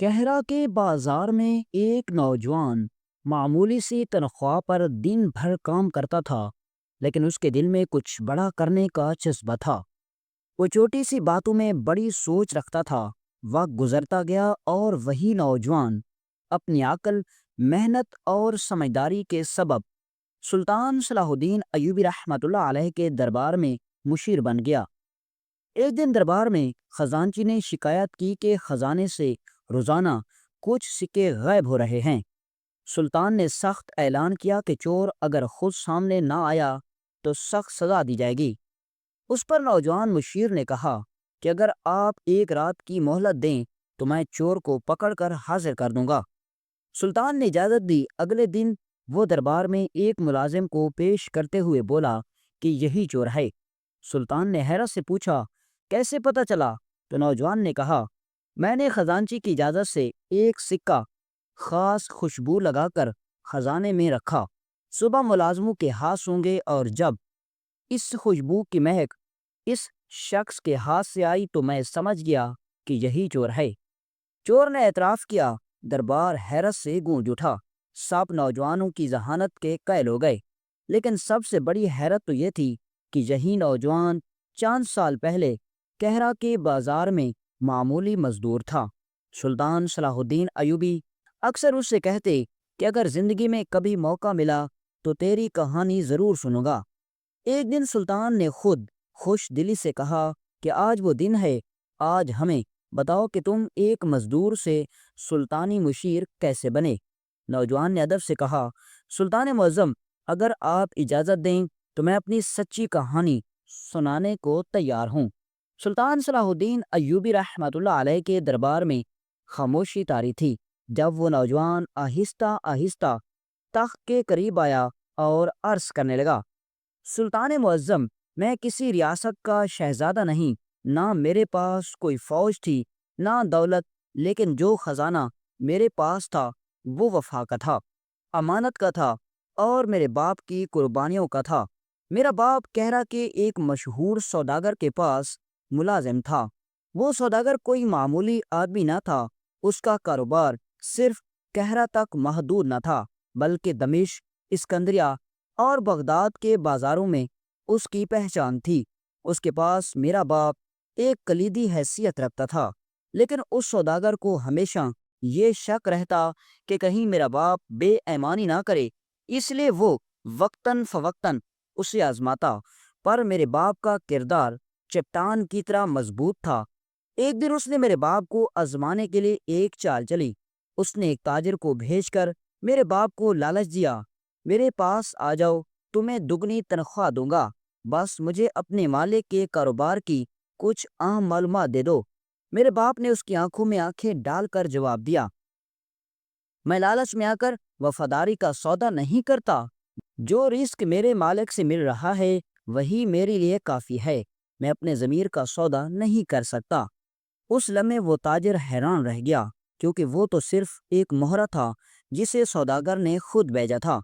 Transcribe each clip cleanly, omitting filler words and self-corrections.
کہرا کے بازار میں ایک نوجوان معمولی سی تنخواہ پر دن بھر کام کرتا تھا، لیکن اس کے دل میں کچھ بڑا کرنے کا جذبہ تھا۔ وہ چھوٹی سی باتوں میں بڑی سوچ رکھتا تھا۔ وقت گزرتا گیا اور وہی نوجوان اپنی عقل، محنت اور سمجھداری کے سبب سلطان صلاح الدین ایوبی رحمۃ اللہ علیہ کے دربار میں مشیر بن گیا۔ ایک دن دربار میں خزانچی نے شکایت کی کہ خزانے سے روزانہ کچھ سکے غائب ہو رہے ہیں۔ سلطان نے سخت اعلان کیا کہ چور اگر خود سامنے نہ آیا تو سخت سزا دی جائے گی۔ اس پر نوجوان مشیر نے کہا کہ اگر آپ ایک رات کی مہلت دیں تو میں چور کو پکڑ کر حاضر کر دوں گا۔ سلطان نے اجازت دی۔ اگلے دن وہ دربار میں ایک ملازم کو پیش کرتے ہوئے بولا کہ یہی چور ہے۔ سلطان نے حیرت سے پوچھا، کیسے پتہ چلا؟ تو نوجوان نے کہا، میں نے خزانچی کی اجازت سے ایک سکہ خاص خوشبو لگا کر خزانے میں رکھا۔ صبح ملازموں کے ہاتھ سونگے اور جب اس خوشبو کی مہک اس شخص کے ہاتھ سے آئی تو میں سمجھ گیا کہ یہی چور ہے۔ چور نے اعتراف کیا۔ دربار حیرت سے گونج اٹھا۔ سب نوجوانوں کی ذہانت کے قائل ہو گئے، لیکن سب سے بڑی حیرت تو یہ تھی کہ یہی نوجوان چند سال پہلے کہرا کے بازار میں معمولی مزدور تھا۔ سلطان صلاح الدین ایوبی اکثر اس سے کہتے کہ اگر زندگی میں کبھی موقع ملا تو تیری کہانی ضرور سنوں گا۔ ایک دن سلطان نے خود خوش دلی سے کہا کہ آج وہ دن ہے، آج ہمیں بتاؤ کہ تم ایک مزدور سے سلطانی مشیر کیسے بنے؟ نوجوان نے ادب سے کہا، سلطان معظم، اگر آپ اجازت دیں تو میں اپنی سچی کہانی سنانے کو تیار ہوں۔ سلطان صلاح الدین ایوبی رحمۃ اللہ علیہ کے دربار میں خاموشی طاری تھی۔ جب وہ نوجوان آہستہ آہستہ تخت کے قریب آیا اور عرض کرنے لگا، سلطان معظم، میں کسی ریاست کا شہزادہ نہیں، نہ میرے پاس کوئی فوج تھی، نہ دولت، لیکن جو خزانہ میرے پاس تھا وہ وفا کا تھا، امانت کا تھا اور میرے باپ کی قربانیوں کا تھا۔ میرا باپ کہرا کے ایک مشہور سوداگر کے پاس ملازم تھا۔ وہ سوداگر کوئی معمولی آدمی نہ تھا۔ اس کا کاروبار صرف کہرا تک محدود نہ تھا، بلکہ دمشق، اسکندریہ اور بغداد کے بازاروں میں اس کی پہچان تھی۔ اس کے پاس میرا باپ ایک کلیدی حیثیت رکھتا تھا، لیکن اس سوداگر کو ہمیشہ یہ شک رہتا کہ کہیں میرا باپ بے ایمانی نہ کرے، اس لیے وہ وقتاً فوقتاً اسے آزماتا۔ پر میرے باپ کا کردار چٹان کی طرح مضبوط تھا۔ ایک دن اس نے میرے باپ کو آزمانے کے لیے ایک چال چلی۔ اس نے ایک تاجر کو بھیج کر میرے باپ کو لالچ دیا، میرے پاس آ جاؤ، تمہیں دگنی تنخواہ دوں گا، بس مجھے اپنے مالک کے کاروبار کی کچھ اہم معلومات دے دو۔ میرے باپ نے اس کی آنکھوں میں آنکھیں ڈال کر جواب دیا، میں لالچ میں آ کر وفاداری کا سودا نہیں کرتا۔ جو رزق میرے مالک سے مل رہا ہے وہی میرے لیے کافی ہے، میں اپنے ضمیر کا سودا نہیں کر سکتا۔ اس لمحے وہ تاجر حیران رہ گیا، کیونکہ وہ تو صرف ایک مہرہ تھا جسے سوداگر نے خود بھیجا تھا۔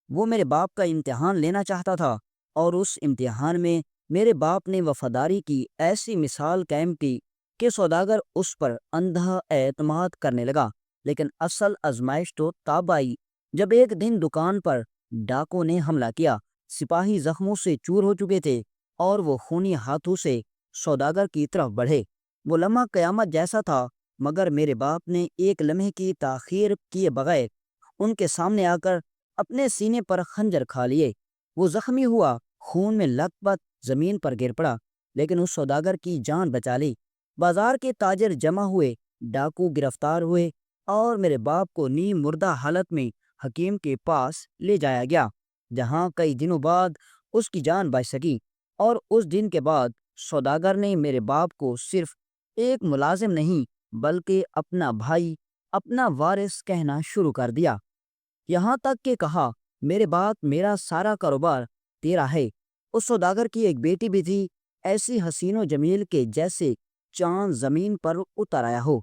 وہ میرے باپ کا امتحان لینا چاہتا تھا، اور اس امتحان میں میرے باپ نے وفاداری کی ایسی مثال قائم کی کہ سوداگر اس پر اندھا اعتماد کرنے لگا۔ لیکن اصل آزمائش تو تب آئی جب ایک دن دکان پر ڈاکو نے حملہ کیا۔ سپاہی زخموں سے چور ہو چکے تھے اور وہ خونی ہاتھوں سے سوداگر کی طرف بڑھے۔ وہ لمحہ قیامت جیسا تھا، مگر میرے باپ نے ایک لمحے کی تاخیر کیے بغیر ان کے سامنے آ کر اپنے سینے پر خنجر کھا لیے۔ وہ زخمی ہوا، خون میں لت پت زمین پر گر پڑا، لیکن اس سوداگر کی جان بچا لی۔ بازار کے تاجر جمع ہوئے، ڈاکو گرفتار ہوئے اور میرے باپ کو نیم مردہ حالت میں حکیم کے پاس لے جایا گیا، جہاں کئی دنوں بعد اس کی جان بچ سکی۔ اور اس دن کے بعد سوداگر نے میرے باپ کو صرف ایک ملازم نہیں بلکہ اپنا بھائی، اپنا وارث کہنا شروع کر دیا۔ یہاں تک کہ کہا، میرے باپ، میرا سارا کاروبار تیرا ہے۔ اس سوداگر کی ایک بیٹی بھی تھی، ایسی حسین و جمیل کے جیسے چاند زمین پر اتر آیا ہو۔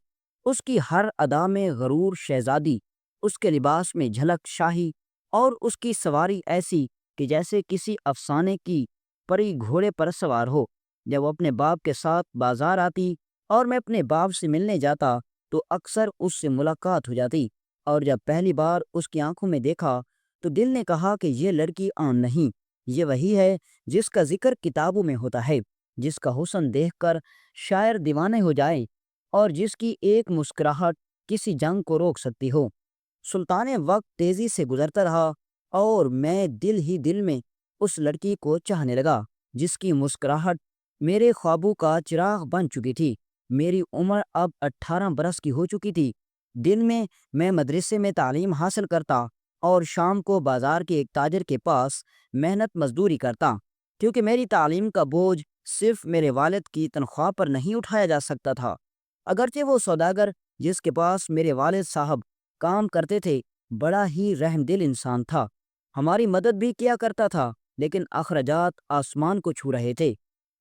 اس کی ہر ادا میں غرور شہزادی، اس کے لباس میں جھلک شاہی، اور اس کی سواری ایسی کہ جیسے کسی افسانے کی پری گھوڑے پر سوار ہو۔ جب وہ اپنے باپ کے ساتھ بازار آتی اور میں اپنے باپ سے ملنے جاتا تو اکثر اس سے ملاقات ہو جاتی، اور جب پہلی بار اس کی آنکھوں میں دیکھا تو دل نے کہا کہ یہ لڑکی عام نہیں، یہ وہی ہے جس کا ذکر کتابوں میں ہوتا ہے، جس کا حسن دیکھ کر شاعر دیوانے ہو جائے، اور جس کی ایک مسکراہٹ کسی جنگ کو روک سکتی ہو۔ سلطان وقت تیزی سے گزرتا رہا، اور میں دل ہی دل میں اس لڑکی کو چاہنے لگا، جس کی مسکراہٹ میرے خوابوں کا چراغ بن چکی تھی۔ میری عمر اب 18 برس کی ہو چکی تھی۔ دن میں مدرسے میں تعلیم حاصل کرتا، اور شام کو بازار کے ایک تاجر کے پاس محنت مزدوری کرتا، کیونکہ میری تعلیم کا بوجھ صرف میرے والد کی تنخواہ پر نہیں اٹھایا جا سکتا تھا۔ اگرچہ وہ سوداگر جس کے پاس میرے والد صاحب کام کرتے تھے بڑا ہی رحم دل انسان تھا، ہماری مدد بھی کیا کرتا تھا، لیکن اخراجات آسمان کو چھو رہے تھے۔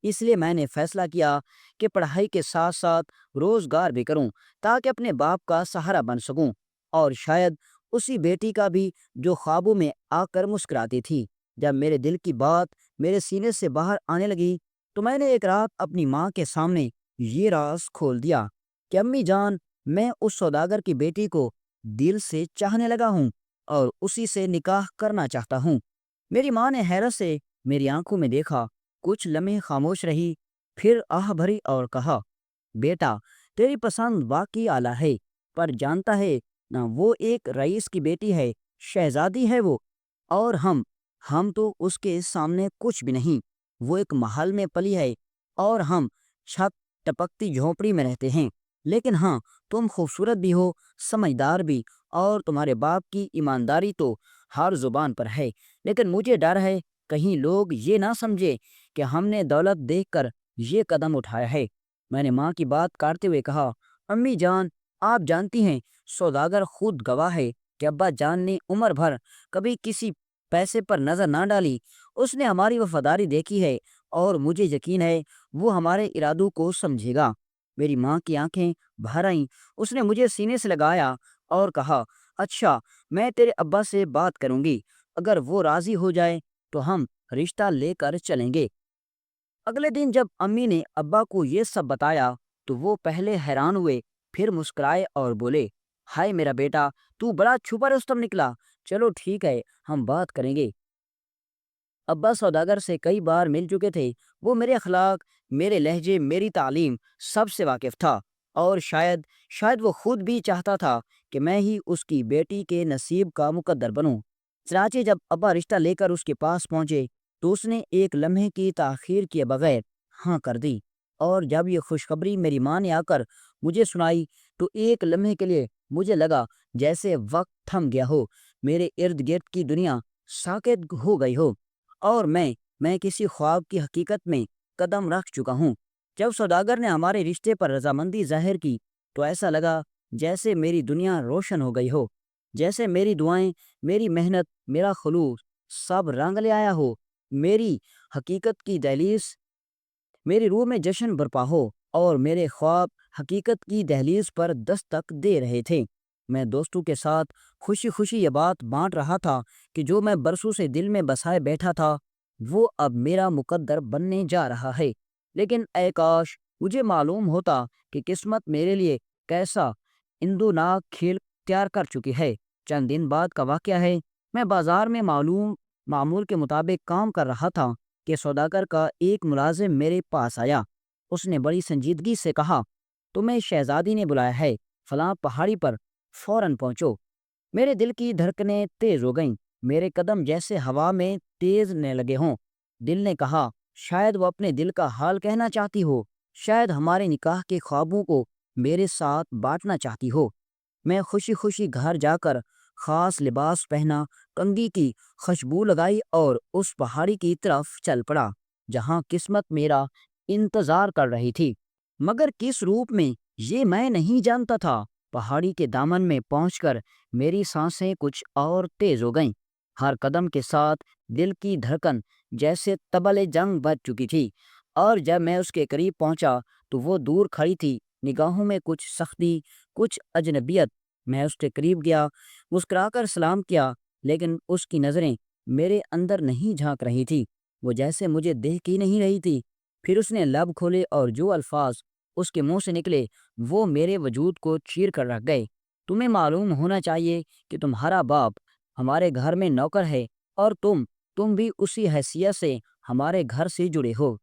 اس لیے میں نے فیصلہ کیا کہ پڑھائی کے ساتھ ساتھ روزگار بھی کروں، تاکہ اپنے باپ کا سہارا بن سکوں، اور شاید اسی بیٹی کا بھی جو خوابوں میں آ کر مسکراتی تھی۔ جب میرے دل کی بات میرے سینے سے باہر آنے لگی تو میں نے ایک رات اپنی ماں کے سامنے یہ راز کھول دیا کہ امی جان، میں اس سوداگر کی بیٹی کو دل سے چاہنے لگا ہوں، اور اسی سے نکاح کرنا چاہتا ہوں۔ میری ماں نے حیرت سے میری آنکھوں میں دیکھا، کچھ لمحے خاموش رہی، پھر آہ بھری اور کہا، بیٹا، تیری پسند واقعی اعلیٰ ہے، پر جانتا ہے نہ، وہ ایک رئیس کی بیٹی ہے، شہزادی ہے وہ، اور ہم تو اس کے سامنے کچھ بھی نہیں۔ وہ ایک محل میں پلی ہے، اور ہم چھت ٹپکتی جھونپڑی میں رہتے ہیں، لیکن ہاں، تم خوبصورت بھی ہو، سمجھدار بھی، اور تمہارے باپ کی ایمانداری تو ہر زبان پر ہے، لیکن مجھے ڈر ہے کہیں لوگ یہ نہ سمجھے کہ ہم نے دولت دیکھ کر یہ قدم اٹھایا ہے۔ میں نے ماں کی بات کاٹتے ہوئے کہا، امی جان، آپ جانتی ہیں، سوداگر خود گواہ ہے کہ ابا جان نے عمر بھر کبھی کسی پیسے پر نظر نہ ڈالی۔ اس نے ہماری وفاداری دیکھی ہے، اور مجھے یقین ہے وہ ہمارے ارادوں کو سمجھے گا۔ میری ماں کی آنکھیں بھر آئیں، اس نے مجھے سینے سے لگایا اور کہا، اچھا، میں تیرے ابا سے بات کروں گی، اگر وہ راضی ہو جائے تو ہم رشتہ لے کر چلیں گے۔ اگلے دن جب امی نے ابا کو یہ سب بتایا تو وہ پہلے حیران ہوئے، پھر مسکرائے اور بولے، ہائے میرا بیٹا، تو بڑا چھپا رستم نکلا، چلو ٹھیک ہے، ہم بات کریں گے۔ ابا سوداگر سے کئی بار مل چکے تھے، وہ میرے اخلاق، میرے لہجے، میری تعلیم سب سے واقف تھا، اور شاید وہ خود بھی چاہتا تھا کہ میں ہی اس کی بیٹی کے نصیب کا مقدر بنوں۔ چنانچہ جب ابا رشتہ لے کر اس کے پاس پہنچے تو اس نے ایک لمحے کی تاخیر کیے بغیر ہاں کر دی، اور جب یہ خوشخبری میری ماں نے آ کر مجھے سنائی تو ایک لمحے کے لیے مجھے لگا جیسے وقت تھم گیا ہو، میرے ارد گرد کی دنیا ساکت ہو گئی ہو، اور میں کسی خواب کی حقیقت میں قدم رکھ چکا ہوں۔ جب سوداگر نے ہمارے رشتے پر رضامندی ظاہر کی تو ایسا لگا جیسے میری دنیا روشن ہو گئی ہو، جیسے میری دعائیں، میری محنت، میرا خلوص سب رنگ لے آیا ہو، میری حقیقت کی دہلیز، میری روح میں جشن برپا ہو، اور میرے خواب حقیقت کی دہلیز پر دستک دے رہے تھے۔ میں دوستوں کے ساتھ خوشی خوشی یہ بات بانٹ رہا تھا کہ جو میں برسوں سے دل میں بسائے بیٹھا تھا وہ اب میرا مقدر بننے جا رہا ہے۔ لیکن اے کاش مجھے معلوم ہوتا کہ قسمت میرے لیے کیسا اندوناک کھیل تیار کر چکی ہے۔ چند دن بعد کا واقعہ ہے، میں بازار میں معمول کے مطابق کام کر رہا تھا کہ سوداگر کا ایک ملازم میرے پاس آیا۔ اس نے بڑی سنجیدگی سے کہا، تمہیں شہزادی نے بلایا ہے، فلاں پہاڑی پر فوراً پہنچو۔ میرے دل کی دھڑکنیں تیز ہو گئیں، میرے قدم جیسے ہوا میں تیزنے لگے ہوں۔ دل نے کہا، شاید وہ اپنے دل کا حال کہنا چاہتی ہو، شاید ہمارے نکاح کے خوابوں کو میرے ساتھ بانٹنا چاہتی ہو۔ میں خوشی خوشی گھر جا کر خاص لباس پہنا، کنگھی کی خوشبو لگائی، اور اس پہاڑی کی طرف چل پڑا جہاں قسمت میرا انتظار کر رہی تھی، مگر کس روپ میں یہ میں نہیں جانتا تھا۔ پہاڑی کے دامن میں پہنچ کر میری سانسیں کچھ اور تیز ہو گئیں، ہر قدم کے ساتھ دل کی دھڑکن جیسے طبل جنگ بج چکی تھی، اور جب میں اس کے قریب پہنچا تو وہ دور کھڑی تھی، نگاہوں میں کچھ سختی، کچھ اجنبیت۔ میں اس کے قریب گیا، مسکرا کر سلام کیا، لیکن اس کی نظریں میرے اندر نہیں جھانک رہی تھی، وہ جیسے مجھے دیکھ ہی نہیں رہی تھی۔ پھر اس نے لب کھولے اور جو الفاظ اس کے منہ سے نکلے وہ میرے وجود کو چیر کر رکھ گئے۔ تمہیں معلوم ہونا چاہیے کہ تمہارا باپ ہمارے گھر میں نوکر ہے، اور تم بھی اسی حیثیت سے ہمارے گھر سے جڑے ہو۔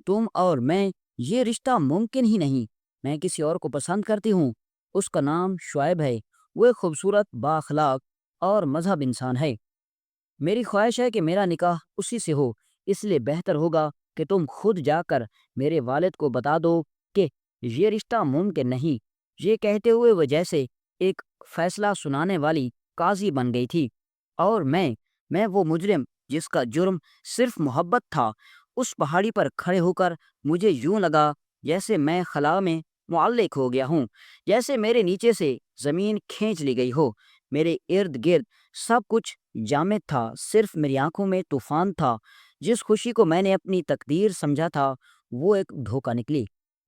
تم اور میں، یہ رشتہ ممکن ہی نہیں۔ میں کسی اور کو پسند کرتی ہوں، اس کا نام شعیب ہے۔ وہ ایک خوبصورت، بااخلاق اور مذہب انسان ہے۔ میری خواہش ہے کہ میرا نکاح اسی سے ہو، اس لیے بہتر ہوگا کہ تم خود جا کر میرے والد کو بتا دو کہ یہ رشتہ ممکن نہیں۔ یہ کہتے ہوئے وہ جیسے ایک فیصلہ سنانے والی قاضی بن گئی تھی، اور میں وہ مجرم جس کا جرم صرف محبت تھا، اس پہاڑی پر کھڑے ہو کر مجھے یوں لگا جیسے میں خلا میں معلق ہو گیا ہوں، جیسے میرے نیچے سے زمین کھینچ لی گئی ہو۔ میرے ارد گرد سب کچھ جامد تھا، صرف میری آنکھوں میں طوفان تھا۔ جس خوشی کو میں نے اپنی تقدیر سمجھا تھا وہ ایک دھوکہ نکلی،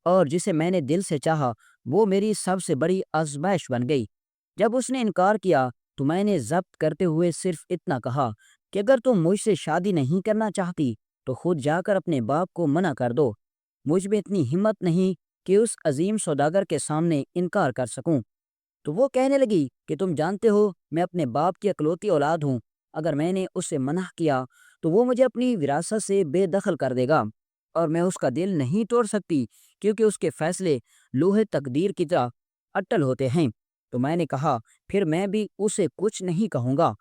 اور جسے میں نے دل سے چاہا وہ میری سب سے بڑی آزمائش بن گئی۔ جب اس نے انکار کیا تو میں نے ضبط کرتے ہوئے صرف اتنا کہا کہ اگر تم مجھ سے شادی نہیں کرنا چاہتی تو خود جا کر اپنے باپ کو منع کر دو۔ مجھ میں اتنی ہمت نہیں کہ اس عظیم سوداگر کے سامنے انکار کر سکوں۔ تو وہ کہنے لگی کہ تم جانتے ہو میں اپنے باپ کی اکلوتی اولاد ہوں، اگر میں نے اسے منع کیا تو وہ مجھے اپنی وراثت سے بے دخل کر دے گا، اور میں اس کا دل نہیں توڑ سکتی کیونکہ اس کے فیصلے لوہے تقدیر کی طرح اٹل ہوتے ہیں۔ تو میں نے کہا پھر میں بھی اسے کچھ نہیں کہوں گا۔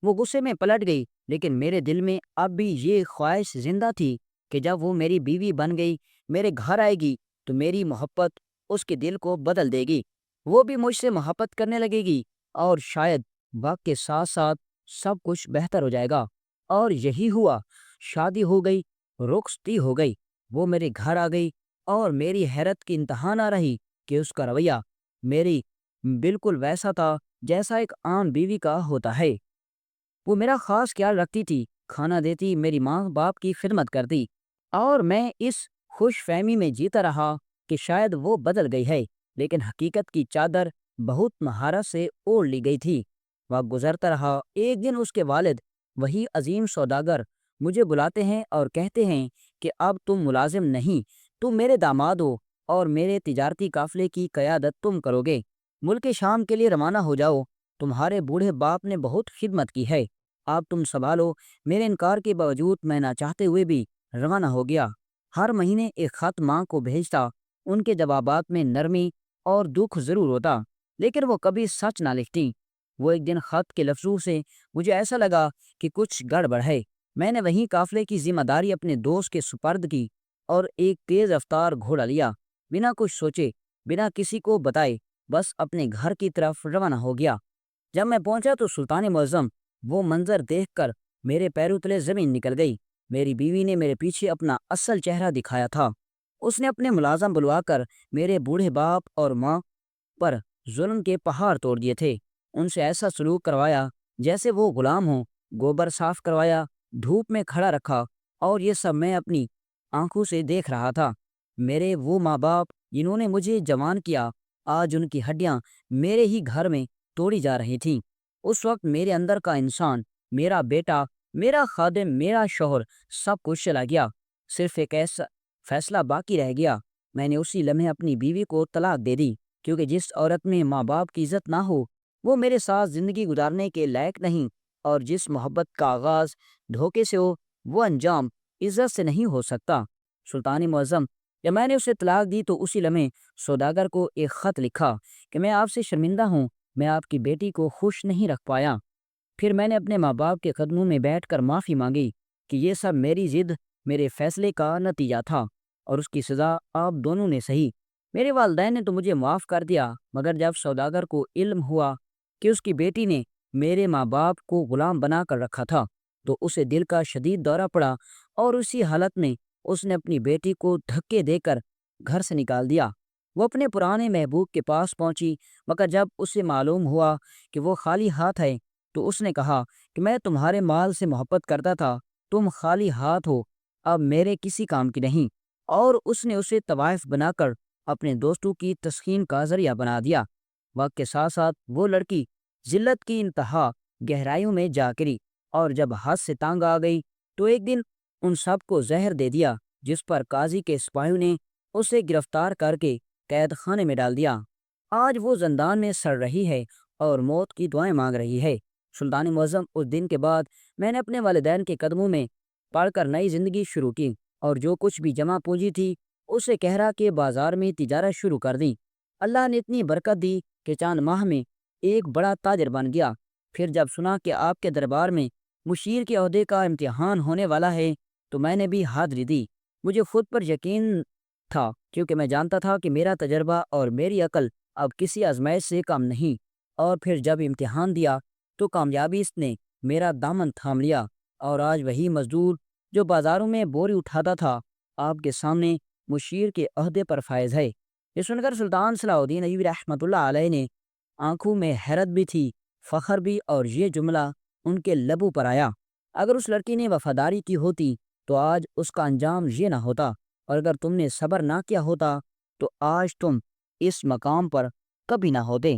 وہ غصے میں پلٹ گئی، لیکن میرے دل میں اب بھی یہ خواہش زندہ تھی کہ جب وہ میری بیوی بن گئی، میرے گھر آئے گی تو میری محبت اس کے دل کو بدل دے گی، وہ بھی مجھ سے محبت کرنے لگے گی، اور شاید وقت کے ساتھ ساتھ سب کچھ بہتر ہو جائے گا۔ اور یہی ہوا، شادی ہو گئی، رخصتی ہو گئی، وہ میرے گھر آ گئی، اور میری حیرت کی انتہا نہ رہی کہ اس کا رویہ میری بالکل ویسا تھا جیسا ایک عام بیوی کا ہوتا ہے۔ وہ میرا خاص خیال رکھتی تھی، کھانا دیتی، میری ماں باپ کی خدمت کرتی، اور میں اس خوش فہمی میں جیتا رہا کہ شاید وہ بدل گئی ہے، لیکن حقیقت کی چادر بہت مہارت سے اوڑھ لی گئی تھی۔ وقت گزرتا رہا، ایک دن اس کے والد، وہی عظیم سوداگر، مجھے بلاتے ہیں اور کہتے ہیں کہ اب تم ملازم نہیں، تم میرے داماد ہو، اور میرے تجارتی قافلے کی قیادت تم کرو گے۔ ملک شام کے لیے روانہ ہو جاؤ، تمہارے بوڑھے باپ نے بہت خدمت کی ہے، اب تم سنبھالو۔ میرے انکار کے باوجود میں نہ چاہتے ہوئے بھی روانہ ہو گیا۔ ہر مہینے ایک خط ماں کو بھیجتا، ان کے جوابات میں نرمی اور دکھ ضرور ہوتا، لیکن وہ کبھی سچ نہ لکھتی۔ وہ ایک دن خط کے لفظوں سے مجھے ایسا لگا کہ کچھ گڑبڑ ہے۔ میں نے وہیں قافلے کی ذمہ داری اپنے دوست کے سپرد کی، اور ایک تیز رفتار گھوڑا لیا، بنا کچھ سوچے، بنا کسی کو بتائے، بس اپنے گھر کی طرف روانہ ہو گیا۔ جب میں پہنچا تو سلطان معظم، وہ منظر دیکھ کر میرے پیروں تلے زمین نکل گئی۔ میری بیوی نے میرے پیچھے اپنا اصل چہرہ دکھایا تھا۔ اس نے اپنے ملازم بلوا کر میرے بوڑھے باپ اور ماں پر ظلم کے پہاڑ توڑ دیے تھے۔ ان سے ایسا سلوک کروایا جیسے وہ غلام ہوں، گوبر صاف کروایا، دھوپ میں کھڑا رکھا، اور یہ سب میں اپنی آنکھوں سے دیکھ رہا تھا۔ میرے وہ ماں باپ جنہوں نے مجھے جوان کیا، آج ان کی ہڈیاں میرے ہی گھر میں توڑی جا رہی تھیں۔ اس وقت میرے اندر کا انسان، میرا بیٹا، میرا خادم، میرا شوہر، سب کچھ چلا گیا۔ صرف ایک ایسا فیصلہ باقی رہ گیا۔ میں نے اسی لمحے اپنی بیوی کو طلاق دے دی، کیونکہ جس عورت میں ماں باپ کی عزت نہ ہو وہ میرے ساتھ زندگی گزارنے کے لائق نہیں، اور جس محبت کا آغاز دھوکے سے ہو وہ انجام عزت سے نہیں ہو سکتا۔ سلطان معظم، جب میں نے اسے طلاق دی تو اسی لمحے سوداگر کو ایک خط لکھا کہ میں آپ سے شرمندہ ہوں، میں آپ کی بیٹی کو خوش نہیں رکھ پایا۔ پھر میں نے اپنے ماں باپ کے قدموں میں بیٹھ کر معافی مانگی کہ یہ سب میری ضد، میرے فیصلے کا نتیجہ تھا، اور اس کی سزا آپ دونوں نے سہی۔ میرے والدین نے تو مجھے معاف کر دیا، مگر جب سوداگر کو علم ہوا کہ اس کی بیٹی نے میرے ماں باپ کو غلام بنا کر رکھا تھا تو اسے دل کا شدید دورہ پڑا، اور اسی حالت میں اس نے اپنی بیٹی کو دھکے دے کر گھر سے نکال دیا۔ وہ اپنے پرانے محبوب کے پاس پہنچی، مگر جب اسے معلوم ہوا کہ وہ خالی ہاتھ ہے تو اس نے کہا کہ میں تمہارے مال سے محبت کرتا تھا، تم خالی ہاتھ ہو، اب میرے کسی کام کی نہیں، اور اس نے اسے طوائف بنا کر اپنے دوستوں کی تسخین کا ذریعہ بنا دیا۔ وقت کے ساتھ ساتھ وہ لڑکی ذلت کی انتہا گہرائیوں میں جا گری، اور جب حد سے تانگ آ گئی تو ایک دن ان سب کو زہر دے دیا، جس پر قاضی کے سپاہیوں نے اسے گرفتار کر کے قید خانے میں ڈال دیا۔ آج وہ زندان میں سڑ رہی ہے اور موت کی دعائیں مانگ رہی ہے۔ سلطان معظم، اس دن کے بعد میں نے اپنے والدین کے قدموں میں پڑھ کر نئی زندگی شروع کی اور جو کچھ بھی جمع پونجی تھی اسے کہرا کے بازار میں تجارت شروع کر دی۔ اللہ نے اتنی برکت دی کہ چاند ماہ میں ایک بڑا تاجر بن گیا۔ پھر جب سنا کہ آپ کے دربار میں مشیر کے عہدے کا امتحان ہونے والا ہے تو میں نے بھی حاضری دی۔ مجھے خود پر یقین تھا کیونکہ میں جانتا تھا کہ میرا تجربہ اور میری عقل اب کسی آزمائش سے کم نہیں۔ اور پھر جب امتحان دیا تو کامیابی اس نے میرا دامن تھام لیا، اور آج وہی مزدور جو بازاروں میں بوری اٹھاتا تھا آپ کے سامنے مشیر کے عہدے پر فائز ہے۔ یہ سن کر سلطان صلاح الدین ایوبی رحمۃ اللہ علیہ نے آنکھوں میں حیرت بھی تھی، فخر بھی، اور یہ جملہ ان کے لبوں پر آیا: اگر اس لڑکی نے وفاداری کی ہوتی تو آج اس کا انجام یہ نہ ہوتا، اور اگر تم نے صبر نہ کیا ہوتا تو آج تم اس مقام پر کبھی نہ ہوتے۔